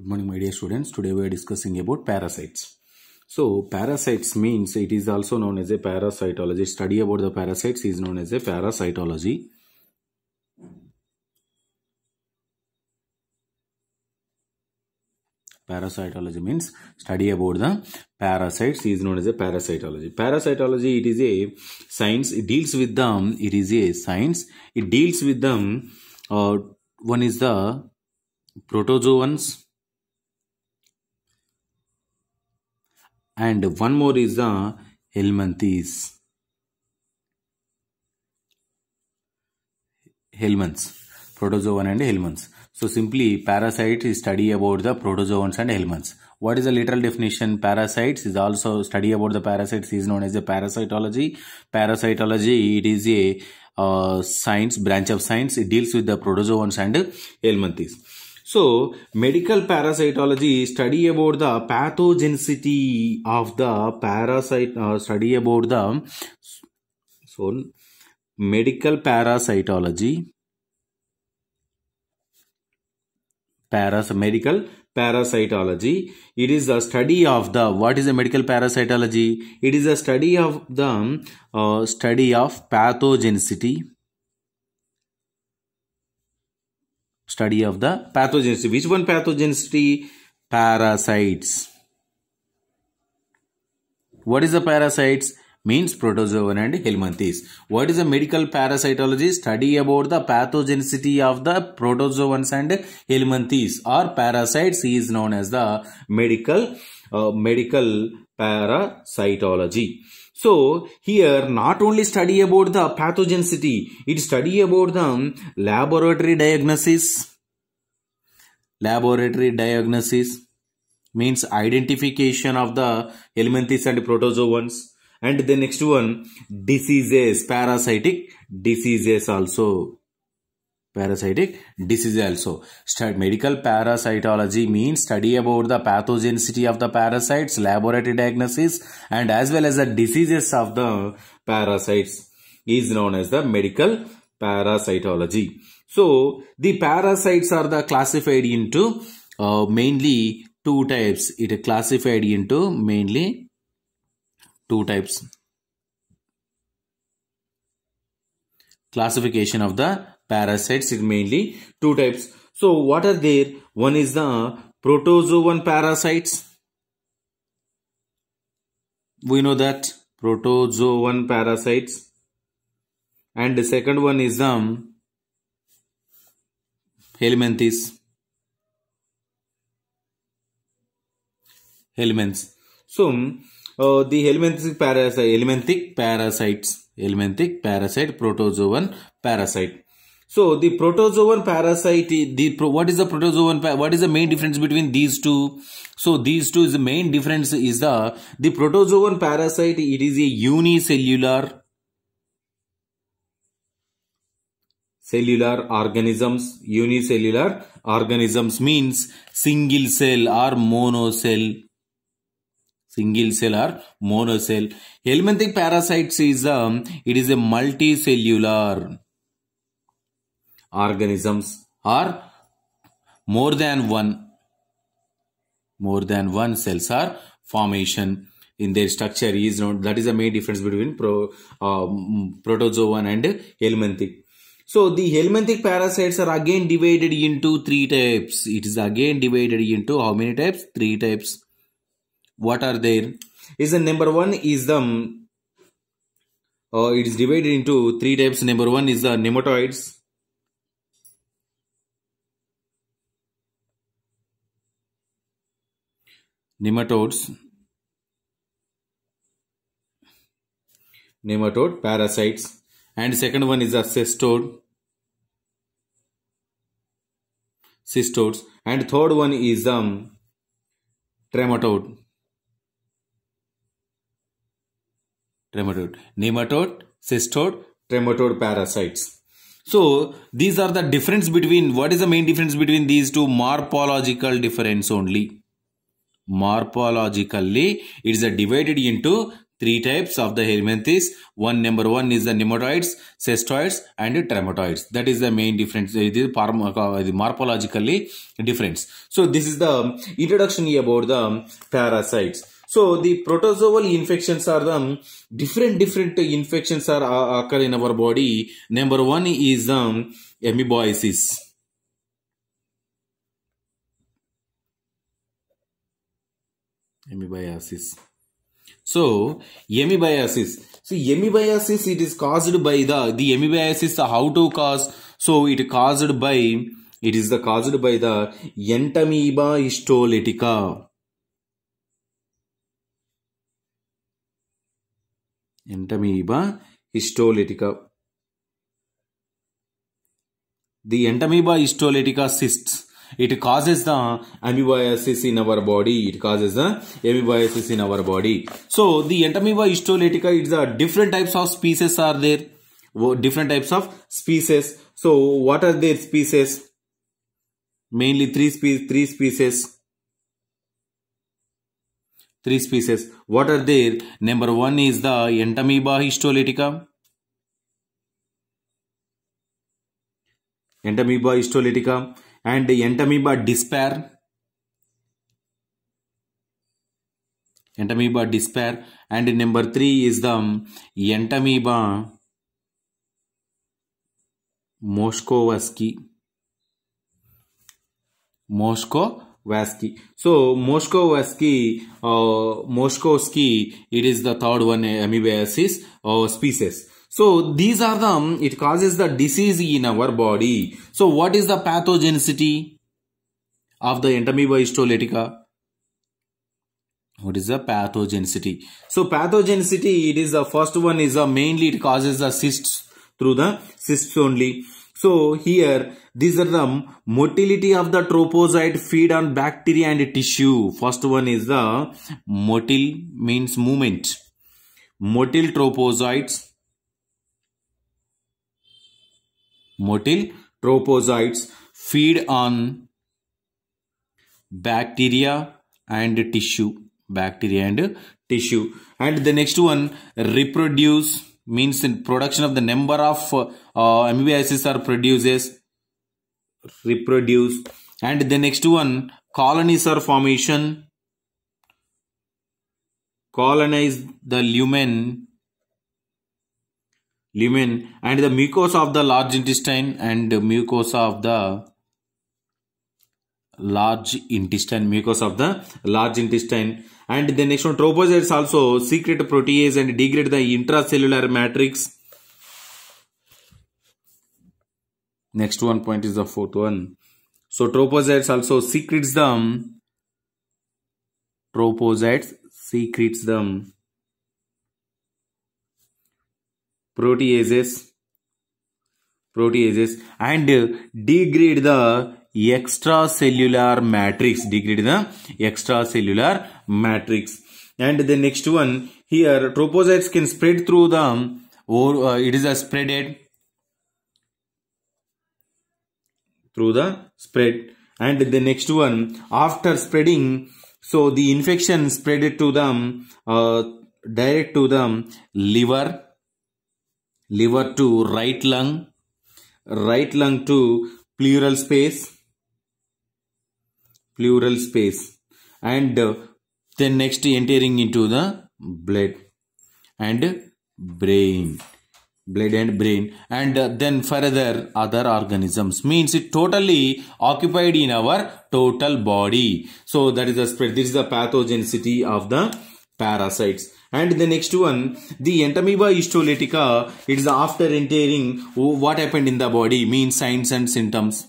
Good morning, my dear students. Today we are discussing about parasites. So, parasites means it is also known as a parasitology. Study about the parasites is known as a parasitology. Parasitology means study about the parasites is known as a parasitology. Parasitology, it is a science. It deals with them. It is a science. It deals with them. One is the protozoans. And one more is the helminthes. Protozoan and helminths. So simply parasite is study about the protozoans and helminths. What is the literal definition? Parasites is also study about the parasites is known as a parasitology. Parasitology, it is a science, branch of science. It deals with the protozoans and helminths. So, medical parasitology study about the pathogenicity of the parasite, study about the, so, medical parasitology, medical parasitology, it is the study of the, what is a medical parasitology? It is a study of the, study of pathogenicity. Study of the pathogenicity. Which one pathogenicity? Parasites. What is the parasites? Means protozoan and helminths. What is the medical parasitology? Study about the pathogenicity of the protozoans and helminths or parasites is known as the medical parasitology. So, here not only study about the pathogenicity, it study about the laboratory diagnosis. Laboratory diagnosis means identification of the helminths and protozoans. And the next one, diseases, parasitic diseases also. Parasitic disease also. Medical parasitology means study about the pathogenicity of the parasites, laboratory diagnosis, and as well as the diseases of the parasites is known as the medical parasitology. So, the parasites are the classified into mainly two types. It is classified into mainly two types. Classification of the parasites is mainly two types. So, what are there? One is the protozoan parasites. We know that protozoan parasites. And the second one is the helminths. So, the helminthic parasite, protozoan parasite. So, the protozoan parasite, what is the protozoan? What is the main difference between these two? So, these two is the main difference is the protozoan parasite, it is a unicellular organisms. Unicellular organisms means single cell or monocell. Single cell or monocell. Helminthic parasites is it is a multicellular organisms or more than one cells are formation in their structure is known. That is the main difference between protozoan and helminthic. So the helminthic parasites are again divided into three types. It is again divided into how many types? Three types. What are there? Is the number one is the it is divided into three types. Number one is the nematodes. Nematode parasites. And second one is the cystodes. And third one is the trematode. Nematode, cystode, trematode parasites. So, these are the difference between, what is the main difference between these two? Morphological difference only. Morphologically, it is divided into Three types of the helminthes. Number one is the nematoids, cestoids, and trematioids. That is the main difference. It is morphologically difference. So this is the introduction about the parasites. So the protozoal infections are the different infections are occur in our body. Number one is amoebiasis. Amoebiasis. So amoebiasis. So amoebiasis, it is caused by the amoebiasis. How to cause? So it caused by the Entamoeba histolytica. Entamoeba histolytica. The Entamoeba histolytica cysts. It causes the amoebiasis in our body. It causes the amoebiasis in our body. So the Entamoeba histolytica, it's a different types of species are there. Different types of species. So what are their species? Mainly three species. Three species. What are there? Number one is the Entamoeba histolytica. Entamoeba histolytica and Entamoeba dispar. Entamoeba dispar. And number three is the Entamoeba moshkowski. So Moshkowski, it is the third one, amoebiasis species. So these are the, it causes the disease in our body. So what is the pathogenicity of the Entamoeba histolytica? What is the pathogenicity? So pathogenicity, it is the first one is mainly it causes the cysts through the cysts only. So here these are the motility of the trophozoite feed on bacteria and tissue. First one is the motil, means movement. Motil trophozoites. Motil trophozoites feed on bacteria and tissue. Bacteria and tissue. And the next one, reproduce, means in production of the number of amoebiasis are reproduce. And the next one, colonies or formation. Colonize the lumen and the mucosa of the large intestine and mucosa of the large intestine. And the next one, trophozoites also secrete protease and degrade the intracellular matrix. Next one point is the fourth one. So trophozoites also secretes them. Proteases and degrade the extracellular matrix. And the next one here, trophozoites can spread through the, or it is a spreaded through the spread. And the next one, after spreading, so the infection spread it to them direct to the liver to right lung to pleural space, and then next entering into the blood and brain, and then further other organisms, means it totally occupied in our total body. So that is the spread. This is the pathogenicity of the parasites. And the next one, the Entamoeba histolytica, it is after entering, what happened in the body, means signs and symptoms.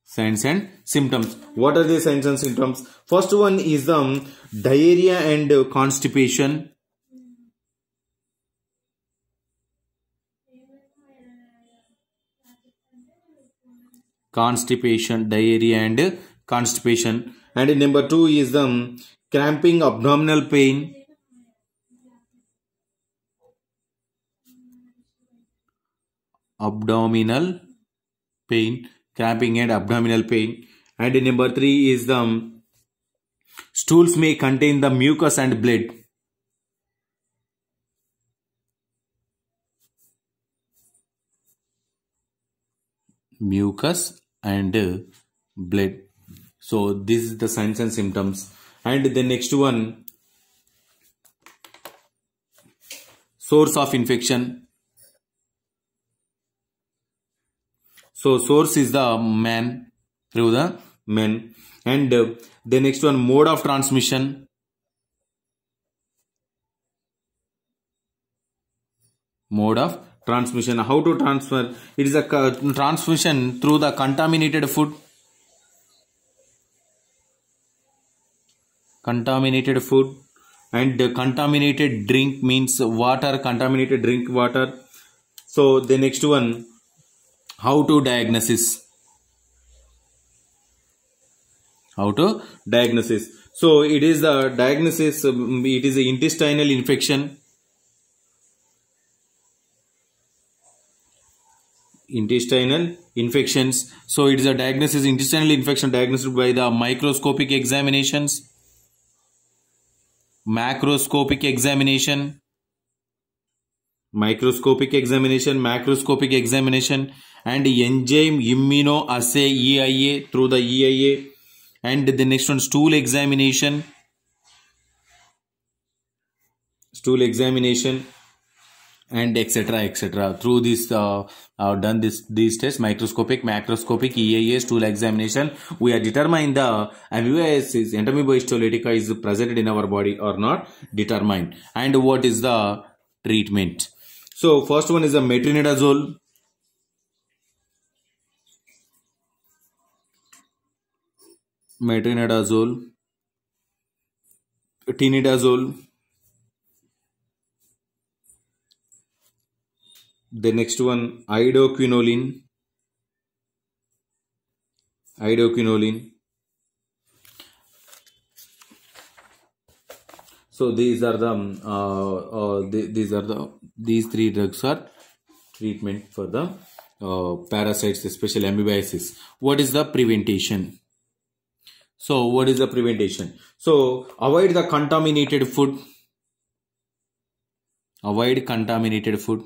Signs and symptoms. What are the signs and symptoms? First one is the diarrhea and constipation. Diarrhea and constipation. And number two is the cramping, abdominal pain. Cramping and abdominal pain. And number three is the Stools may contain the mucus and blood. Mucus and blood. So this is the signs and symptoms. And the next one, source of infection. So source is the man, through the men. And the next one, mode of transmission. Mode of transmission. How to transfer? It is a transmission through the contaminated food. Contaminated food. And contaminated drink means water, contaminated drink water. So the next one, how to diagnosis. How to diagnosis. So it is the diagnosis, it is the intestinal infection. Intestinal infections. So it is a diagnosis, intestinal infection diagnosed by the microscopic examinations. Macroscopic examination. Microscopic examination, macroscopic examination, and enzyme immunoassay EIA, through the EIA. And the next one, stool examination. Stool examination, and etc. etc. Through this done these tests, microscopic, macroscopic, EIA, stool examination, we are determined the amoebiasis, Entamoeba histolytica, is present in our body or not determined. And what is the treatment? So first one is the metronidazole. Metronidazole, tinidazole. The next one, idoquinolin. Idoquinolin. So these are the these three drugs are treatment for the parasites, especially amoebiasis. What is the prevention? So what is the prevention? So avoid the contaminated food. Avoid contaminated food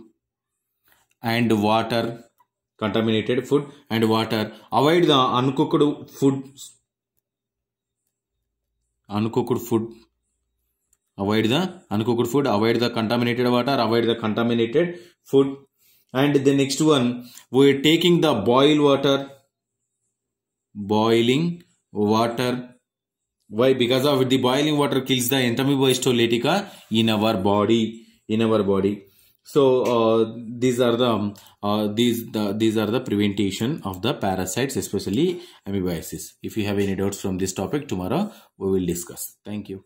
and water. Contaminated food and water. Avoid the uncooked food. Uncooked food. Avoid the uncooked food. Avoid the contaminated water. Avoid the contaminated food. And the next one, we are taking the boiled water. Boiling water. Why? Because of the boiling water kills the Entamoeba histolytica in our body. So these are the prevention of the parasites, especially amoebiasis. If you have any doubts from this topic, tomorrow we will discuss. Thank you.